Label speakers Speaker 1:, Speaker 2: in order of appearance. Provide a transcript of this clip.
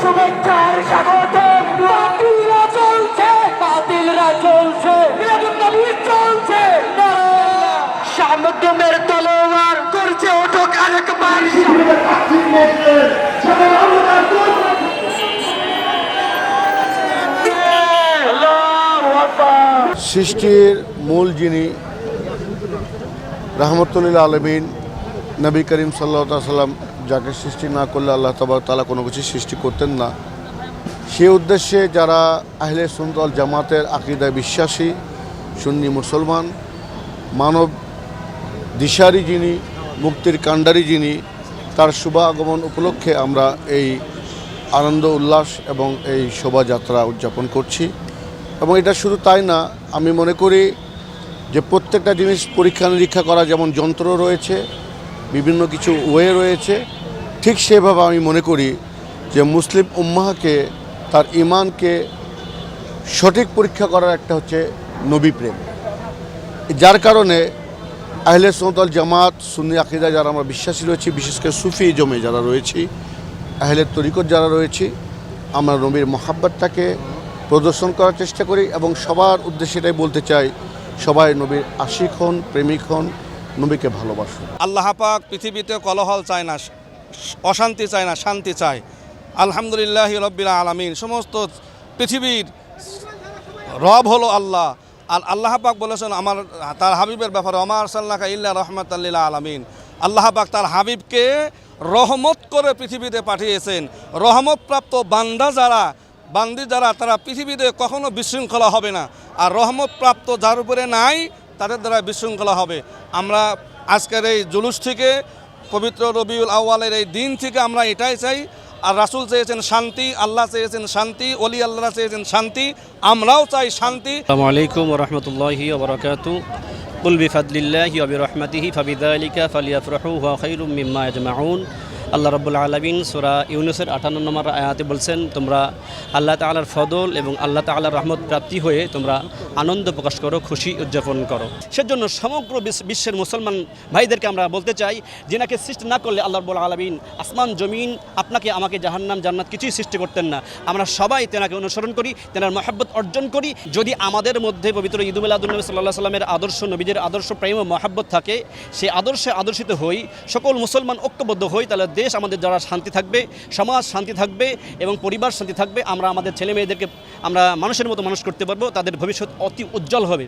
Speaker 1: শুভেচ্ছার স্বাগত। বাতিলরা চলছে, বাতিলরা চলছে, চলছে। সামুদ্রের তলোয়ার করছে ওঠো আরেকবার।
Speaker 2: সৃষ্টির মূল যিনি রাহমাতুল আলামিন নবী করিম সাল্লাল্লাহু আলাইহি সাল্লাম, যাকে সৃষ্টি না করলে আল্লাহ তাআলা কোনো কিছু সৃষ্টি করতেন না, সে উদ্দেশ্যে যারা আহলে সুন্নাত ওয়াল জামাতের আকীদায় বিশ্বাসী সুন্নি মুসলমান, মানব দিশারি যিনি, মুক্তির কাণ্ডারি যিনি, তার শুভ আগমন উপলক্ষে আমরা এই আনন্দ উল্লাস এবং এই শোভাযাত্রা উদযাপন করছি। এবং এটা শুধু তাই না, আমি মনে করি যে প্রত্যেকটা জিনিস পরীক্ষা নিরীক্ষা করা যেমন যন্ত্র রয়েছে, বিভিন্ন কিছু ওয়ে রয়েছে, ঠিক সেভাবে আমি মনে করি যে মুসলিম উম্মাহকে তার ঈমানকে সঠিক পরীক্ষা করার একটা হচ্ছে নবী প্রেম। যার কারণে আহলে সুন্নাত ওয়াল জামাত সুন্নি আকীদা যারা আমরা বিশ্বাসী রয়েছি, বিশেষ করে সুফি জমে যারা রয়েছি, আহলে তরিকত যারা রয়েছি, আমরা নবীর মহাব্বতটাকে প্রদর্শন করার চেষ্টা করি এবং সবার উদ্দেশ্যে এটাই বলতে চাই, সবাই নবীর আশিক হন, প্রেমিক হন, নবীকে ভালোবাসুন।
Speaker 3: আল্লাহ পাক পৃথিবীতে কলহল চায় না, অশান্তি চায় না, শান্তি চায়। আলহামদুলিল্লাহ রাব্বিল আলামিন, সমস্ত পৃথিবীর রব হলো আল্লাহ। আর আল্লাহ পাক বলেছেন আমার তার হাবিবের ব্যাপারে, ওমা আরসালনাকা ইল্লা রাহমাতাল লিল আলামিন। আল্লাহ পাক তার হাবিবকে রহমত করে পৃথিবীতে পাঠিয়েছেন। রহমতপ্রাপ্ত বান্দি যারা তারা পৃথিবীতে কখনো বিশৃঙ্খলা হবে না, আর রহমতপ্রাপ্ত যার উপরে নাই তাদের দ্বারা বিশৃঙ্খলা হবে। আমরা আজকের এই জুলুস থেকে, পবিত্র রবিউল আউয়ালের এই দিন থেকে আমরা এটাই চাই। আর রাসূল চেয়েছেন শান্তি, আল্লাহ চেয়েছেন শান্তি, ওলি আল্লাহ চেয়েছেন শান্তি, আমরাও চাই শান্তি।
Speaker 4: আসসালামু আলাইকুম ওয়া রাহমাতুল্লাহি ওয়া বারাকাতুহু। কুল বিফাদলিল্লাহি ওয়া বিরহমাতিহি ফাবিযালিকা ফালিয়াফরাহু হুয়া খায়রুম মিম্মা ইয়াজমাউন। আল্লাহ রাব্বুল আলামিন সূরা ইউনূসের 58 নম্বর আয়াতে বলছেন, তোমরা আল্লাহ তাআলার ফদল এবং আল্লাহ তাআলার রহমত প্রাপ্তি হয়ে তোমরা আনন্দ প্রকাশ করো, খুশি উদযাপন করো। সেজন্য সমগ্র বিশ্বের মুসলমান ভাইদেরকে আমরা বলতে চাই, যেনাকে সৃষ্টি না করলে আল্লাহ রাব্বুল আলামিন আসমান জমিন, আপনাকে আমাকে জাহান্নাম জান্নাত কিছুই সৃষ্টি করতেন না। আমরা সবাই তেনাকে অনুসরণ করি, তেনার মহব্বত অর্জন করি। যদি আমাদের মধ্যে পবিত্র ঈদ মিলাদুন্নবী সাল্লাল্লাহু আলাইহি সাল্লামের আদর্শ, নবীদের আদর্শ প্রেম ও মহব্বত থাকে, সেই আদর্শে আদর্শিত হই, সকল মুসলমান ঐক্যবদ্ধ হই, তাহলে দেশ আমাদের যারা শান্তি থাকবে, সমাজ শান্তি থাকবে এবং পরিবার শান্তি থাকবে। আমরা আমাদের ছেলে মেয়েদেরকে আমরা মানুষের মতো মানুষ করতে পারবো, তাদের ভবিষ্যৎ অতি উজ্জ্বল হবে।